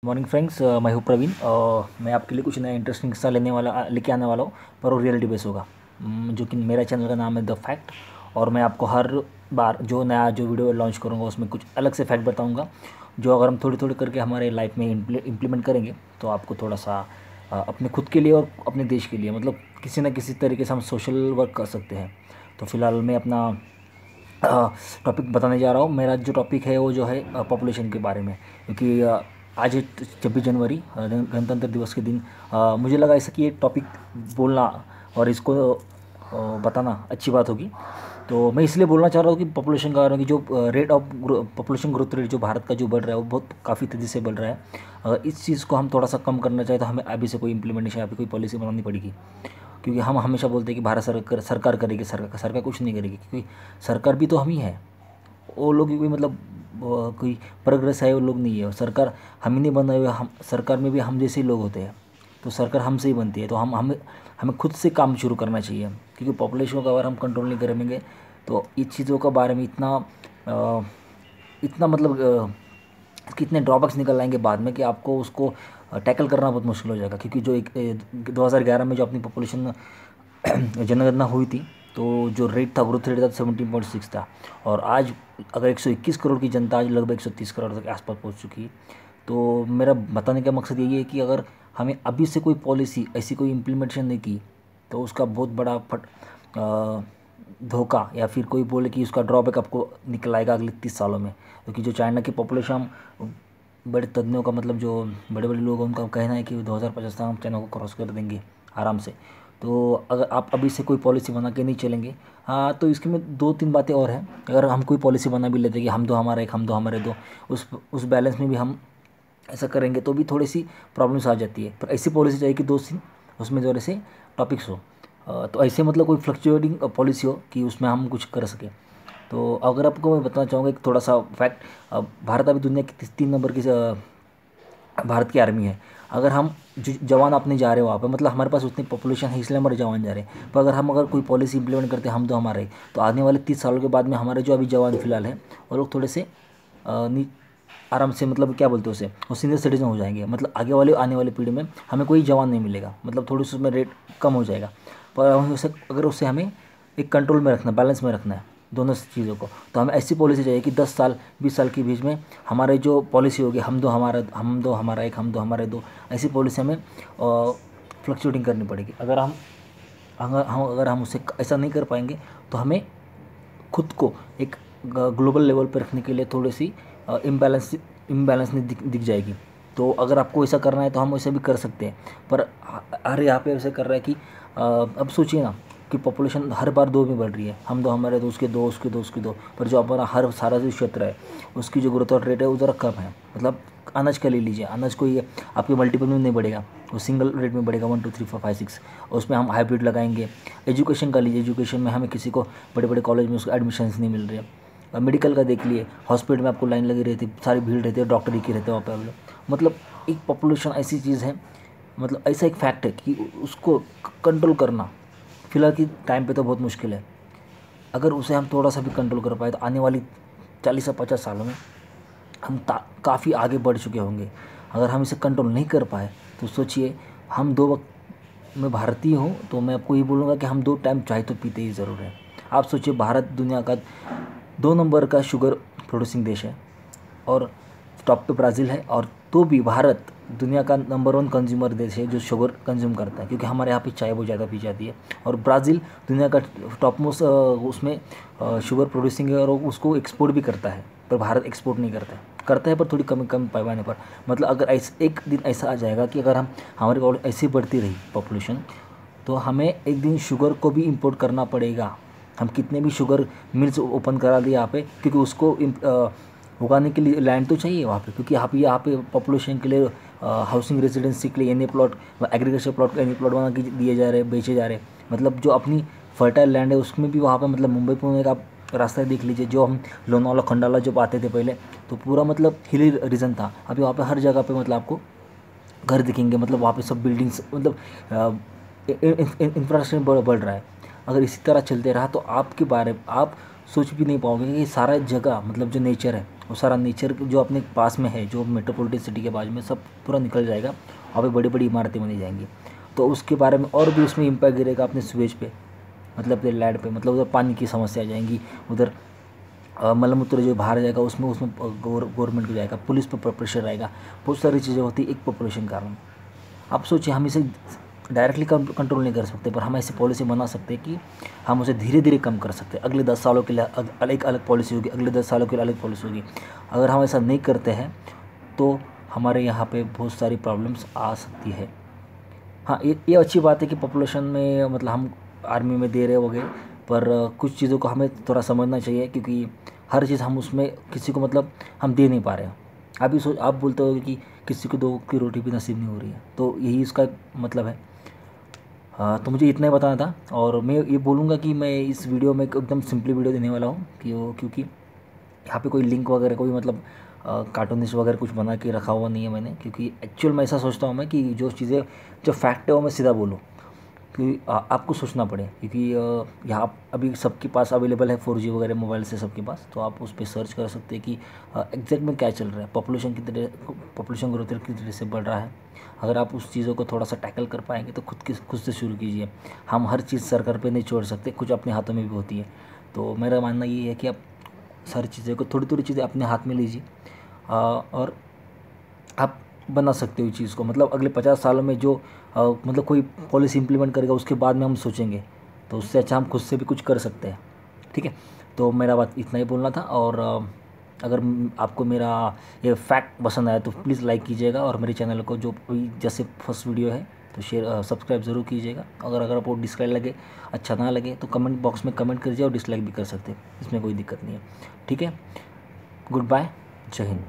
Morning friends, मैं हूँ प्रवीण। मैं आपके लिए कुछ नया इंटरेस्टिंग हिस्सा लेके आने वाला हूँ, पर वो रियलिटी बेस होगा। जो कि मेरा चैनल का नाम है द फैक्ट। और मैं आपको हर बार जो वीडियो लॉन्च करूँगा उसमें कुछ अलग से फैक्ट बताऊँगा, जो अगर हम थोड़ी थोड़ी करके हमारे लाइफ में इम्प्लीमेंट करेंगे तो आपको थोड़ा सा अपने खुद के लिए और अपने देश के लिए, मतलब किसी न किसी तरीके से हम सोशल वर्क कर सकते हैं। तो फिलहाल मैं अपना टॉपिक बताने जा रहा हूँ। मेरा जो टॉपिक है वो जो है पॉपुलेशन के बारे में, क्योंकि आज है 26 जनवरी, गणतंत्र दिवस के दिन। मुझे लगा ऐसा कि ये टॉपिक बोलना और इसको बताना अच्छी बात होगी। तो मैं इसलिए बोलना चाह रहा हूँ कि पॉपुलेशन का कारण कि जो rate of population growth rate जो भारत का जो बढ़ रहा है वो बहुत काफ़ी तेज़ी से बढ़ रहा है। अगर इस चीज़ को हम थोड़ा सा कम करना चाहें तो हमें अभी से कोई इम्प्लीमेंटेशन, अभी कोई पॉलिसी बनानी पड़ेगी। क्योंकि हम हमेशा बोलते हैं कि भारत सरकार करेगी, सरकार कुछ नहीं करेगी, क्योंकि सरकार भी तो हम ही है। वो लोग भी मतलब कोई प्रोग्रेस है वो लोग नहीं है। और सरकार हम ही नहीं बनाए हुए, हम सरकार में भी हम जैसे ही लोग होते हैं। तो सरकार हमसे ही बनती है, तो हम हमें हमें खुद से काम शुरू करना चाहिए। क्योंकि पॉपुलेशन को अगर हम कंट्रोल नहीं करेंगे तो इस चीज़ों के बारे में इतना मतलब कितने ड्रॉबैक्स निकल आएंगे बाद में कि आपको उसको टैकल करना बहुत मुश्किल हो जाएगा। क्योंकि जो 2011 में जो अपनी पॉपुलेशन जनगणना हुई थी, तो जो रेट था, ग्रोथ रेट था 17.6 था। और आज अगर 121 करोड़ की जनता आज लगभग 130 करोड़ तक आसपास पहुंच चुकी है। तो मेरा बताने का मकसद यही है कि अगर हमें अभी से कोई पॉलिसी ऐसी कोई इम्प्लीमेंटेशन नहीं की तो उसका बहुत बड़ा धोखा, या फिर कोई बोले कि उसका ड्रॉबैक आपको निकल आएगा अगले 30 सालों में। क्योंकि जो चाइना की पॉपुलेशन, बड़े तज्ञों का मतलब जो बड़े बड़े लोग हैं उनका कहना है कि 2050 तक हम चाइना को क्रॉस कर देंगे आराम से। तो अगर आप अभी से कोई पॉलिसी बना के नहीं चलेंगे, हाँ, तो इसके में दो तीन बातें और हैं। अगर हम कोई पॉलिसी बना भी लेते कि हम दो हमारा एक, हम दो हमारे दो, उस बैलेंस में भी हम ऐसा करेंगे तो भी थोड़ी सी प्रॉब्लम्स आ जाती है। पर ऐसी पॉलिसी चाहिए कि दो तीन उसमें जो ऐसे टॉपिक्स हो। तो ऐसे मतलब कोई फ्लक्चुएटिंग पॉलिसी हो कि उसमें हम कुछ कर सकें। तो अगर आपको मैं बताना चाहूँगा एक थोड़ा सा फैक्ट, भारत अभी दुनिया की 3 नंबर की भारत की आर्मी है। अगर हम जो जवान अपने जा रहे हो वहाँ पे, मतलब हमारे पास उतनी पॉपुलेशन है इसलिए हमारे जवान जा रहे हैं। पर अगर कोई पॉलिसी इंप्लीमेंट करते हैं हम दो हमारे, तो आने वाले 30 सालों के बाद में हमारे जो अभी जवान फिलहाल हैं वो लोग थोड़े से आराम से, मतलब क्या बोलते हैं उसे, वो सीनियर सिटीजन हो जाएंगे। मतलब आने वाली पीढ़ी में हमें कोई जवान नहीं मिलेगा, मतलब थोड़ी सी उसमें रेट कम हो जाएगा। पर उसे हमें एक कंट्रोल में रखना, बैलेंस में रखना है दोनों चीज़ों को। तो हमें ऐसी पॉलिसी चाहिए कि 10 साल 20 साल के बीच में हमारे जो पॉलिसी होगी, हम दो हमारा एक, हम दो हमारे दो, ऐसी पॉलिसी हमें फ्लक्चुएटिंग करनी पड़ेगी। अगर हम उसे ऐसा नहीं कर पाएंगे तो हमें खुद को एक ग्लोबल लेवल पर रखने के लिए थोड़ी सी इम्बैलेंस दिख जाएगी। तो अगर आपको ऐसा करना है तो हम वैसे भी कर सकते हैं। पर हर यहाँ पे ऐसे कर रहा है कि अब सोचिए ना कि पॉपुलेशन हर बार दो में बढ़ रही है, हम दो हमारे दो, उसके दो, उसके दो, उसके दो। पर जो हमारा हर सारा जो क्षेत्र है उसकी जो ग्रोथ रेट है वो ज़रा कम है। मतलब अनाज का ले लीजिए, अनाज कोई आपके मल्टीपल में नहीं बढ़ेगा, वो सिंगल रेट में बढ़ेगा, 1 2 3 4 5 6। और उसमें हम हाइब्रिड लगाएंगे। एजुकेशन का लीजिए, एजुकेशन में हमें किसी को बड़े बड़े कॉलेज में उसको एडमिशन्स नहीं मिल रहे हैं। मेडिकल का देख लिए, हॉस्पिटल में आपको लाइन लगी रहती है, सारी भीड़ रहती है, डॉक्टर ही की रहते हैं वहाँ पे अवेलेबल। मतलब एक पॉपुलेशन ऐसी चीज़ है, मतलब ऐसा एक फैक्ट है कि उसको कंट्रोल करना फिलहाल की टाइम पे तो बहुत मुश्किल है। अगर उसे हम थोड़ा सा भी कंट्रोल कर पाए तो आने वाली 40 या 50 सालों में हम काफ़ी आगे बढ़ चुके होंगे। अगर हम इसे कंट्रोल नहीं कर पाए तो सोचिए, हम दो वक्त में भारतीय हूँ तो मैं आपको ये बोलूँगा कि हम 2 टाइम चाय तो पीते ही ज़रूर है। आप सोचिए, भारत दुनिया का 2 नंबर का शुगर प्रोड्यूसिंग देश है और टॉप पे ब्राज़ील है। और तो भी भारत दुनिया का नंबर 1 कंज्यूमर देश है जो शुगर कंज्यूम करता है, क्योंकि हमारे यहाँ पे चाय बहुत ज़्यादा पी जाती है। और ब्राज़ील दुनिया का टॉप मोस्ट उसमें शुगर प्रोड्यूसिंग है और उसको एक्सपोर्ट भी करता है। पर भारत एक्सपोर्ट नहीं करता है पर थोड़ी कम पैमाने पर। मतलब अगर एक दिन ऐसा आ जाएगा कि अगर हमारी ऐसी बढ़ती रही पॉपुलेशन, तो हमें एक दिन शुगर को भी इंपोर्ट करना पड़ेगा। हम कितने भी शुगर मिल्स ओपन करा दिए यहाँ पे, क्योंकि उसको उगाने के लिए लैंड तो चाहिए वहाँ पे। क्योंकि यहाँ पे पॉपुलेशन के लिए हाउसिंग रेजिडेंसी के लिए N A plot, agriculture plot, N A plot बना के दिए जा रहे हैं, बेचे जा रहे हैं। मतलब जो अपनी फर्टाइल लैंड है उसमें भी वहाँ पे, मतलब मुंबई पुणे का रास्ता देख लीजिए, जो हम लोनावाला खंडाला जब आते थे पहले, तो पूरा मतलब हिली रीजन था। अभी वहाँ पे हर जगह पे मतलब आपको घर दिखेंगे, मतलब वहाँ पे सब बिल्डिंग्स, मतलब इंफ्रास्ट्रक्चर बढ़ रहा है। अगर इसी तरह चलते रहा तो आप सोच भी नहीं पाओगे कि सारा जगह, मतलब जो नेचर है वो सारा नेचर जो अपने पास में है, जो मेट्रोपॉलिटन सिटी के बाजू में, सब पूरा निकल जाएगा। वहाँ पे बड़ी बड़ी इमारतें बनी जाएंगी। तो उसके बारे में और भी उसमें इम्पैक्ट गिरेगा अपने सीवेज पे, मतलब अपने लैंड पे, मतलब उधर पानी की समस्या आ जाएंगी, उधर मलमूत्र जो बाहर जाएगा उसमें उसमें गवर्नमेंट को जाएगा, पुलिस पर प्रेशर आएगा, बहुत सारी चीज़ें होती है एक पॉपुलेशन के कारण। आप सोचिए, हम इसे डायरेक्टली कंट्रोल नहीं कर सकते, पर हम ऐसी पॉलिसी बना सकते हैं कि हम उसे धीरे धीरे कम कर सकते हैं। अगले 10 सालों के लिए अलग अलग पॉलिसी होगी, अगले 10 सालों के लिए अलग पॉलिसी होगी। अगर हम ऐसा नहीं करते हैं तो हमारे यहाँ पे बहुत सारी प्रॉब्लम्स आ सकती है। हाँ, ये अच्छी बात है कि पॉपुलेशन में मतलब हम आर्मी में दे रहे होंगे, पर कुछ चीज़ों को हमें थोड़ा समझना चाहिए, क्योंकि हर चीज़ हम उसमें किसी को मतलब हम दे नहीं पा रहे हैं। आप बोलते हो कि किसी को 2 की रोटी भी नसीब नहीं हो रही है, तो यही उसका मतलब है। हाँ, तो मुझे इतना ही बताना था, और मैं ये बोलूँगा कि मैं इस वीडियो में एकदम सिंपली वीडियो देने वाला हूँ क्योंकि यहाँ पे कोई लिंक वगैरह, कोई मतलब कार्टूनिस्ट वगैरह कुछ बना के रखा हुआ नहीं है मैंने, क्योंकि एक्चुअल में ऐसा सोचता हूँ मैं कि जो चीज़ें, जो फैक्ट है वो मैं सीधा बोलूँ, कि आपको सोचना पड़े, क्योंकि यहाँ अभी सबके पास अवेलेबल है 4G वगैरह मोबाइल से सबके पास, तो आप उस पर सर्च कर सकते हैं कि एग्जैक्ट में क्या चल रहा है, पॉपुलेशन ग्रोथ रेट किस तरह से बढ़ रहा है। अगर आप उस चीज़ों को थोड़ा सा टैकल कर पाएंगे तो खुद से शुरू कीजिए। हम हर चीज़ सरकार पे नहीं छोड़ सकते, कुछ अपने हाथों में भी होती है। तो मेरा मानना ये है कि आप सारी चीज़ों को, थोड़ी थोड़ी चीज़ें अपने हाथ में लीजिए, और आप बना सकते हो इस चीज़ को। मतलब अगले 50 सालों में जो मतलब कोई पॉलिसी इंप्लीमेंट करेगा उसके बाद में हम सोचेंगे, तो उससे अच्छा हम खुद से भी कुछ कर सकते हैं। ठीक है, तो मेरा बात इतना ही बोलना था। और अगर आपको मेरा ये फैक्ट पसंद आया तो प्लीज़ लाइक कीजिएगा, और मेरे चैनल को जो जैसे फर्स्ट वीडियो है तो शेयर सब्सक्राइब ज़रूर कीजिएगा। अगर आपको डिसलाइक लगे, अच्छा ना लगे, तो कमेंट बॉक्स में कमेंट करिए, और डिसलाइक भी कर सकते हैं, इसमें कोई दिक्कत नहीं है। ठीक है, गुड बाय, जय हिंद।